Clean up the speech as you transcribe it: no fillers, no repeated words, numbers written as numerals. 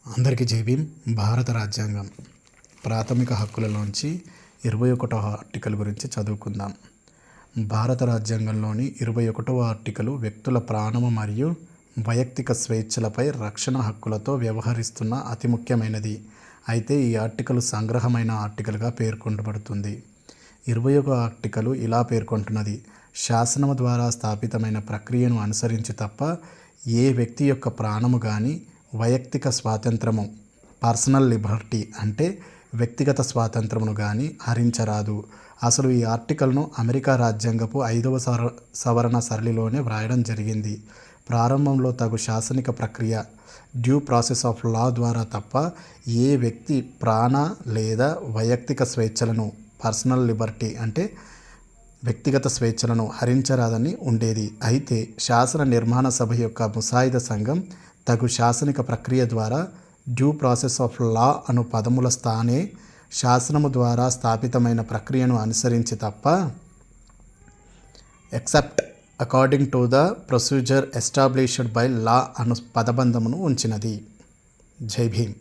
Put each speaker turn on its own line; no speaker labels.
అందరికీ జై భీమ్. భారత రాజ్యాంగం ప్రాథమిక హక్కులలోంచి 21వ ఆర్టికల్ గురించి చదువుకుందాం. భారత రాజ్యాంగంలోని 21వ ఆర్టికల్ వ్యక్తుల ప్రాణము మరియు వైయక్తిక స్వేచ్ఛలపై రక్షణ హక్కులతో వ్యవహరిస్తున్న అతి ముఖ్యమైనది. అయితే ఈ ఆర్టికల్ సంగ్రహమైన ఆర్టికల్గా పేర్కొనబడుతుంది. 21వ ఆర్టికల్ ఇలా పేర్కొంటున్నది: శాసనము ద్వారా స్థాపితమైన ప్రక్రియను అనుసరించి తప్ప ఏ వ్యక్తి యొక్క ప్రాణము కానీ వైయక్తిక స్వాతంత్రము పర్సనల్ లిబర్టీ అంటే వ్యక్తిగత స్వాతంత్రమును కానీ హరించరాదు. అసలు ఈ ఆర్టికల్ను అమెరికా రాజ్యాంగపు 5వ సవరణ సరళిలోనే వ్రాయడం జరిగింది. ప్రారంభంలో తగు శాసనిక ప్రక్రియ డ్యూ ప్రాసెస్ ఆఫ్ లా ద్వారా తప్ప ఏ వ్యక్తి ప్రాణ లేదా వైయక్తిక స్వేచ్ఛలను పర్సనల్ లిబర్టీ అంటే వ్యక్తిగత స్వేచ్ఛలను హరించరాదని ఉండేది. అయితే శాసన నిర్మాణ సభ యొక్క ముసాయిదా సంఘం తగు శాసనిక ప్రక్రియ ద్వారా డ్యూ ప్రాసెస్ ఆఫ్ లా అను పదముల స్థానే శాసనము ద్వారా స్థాపితమైన ప్రక్రియను అనుసరించి తప్ప except according to the procedure established by law అను పదబంధమును ఉంచినది. జై భీమ్.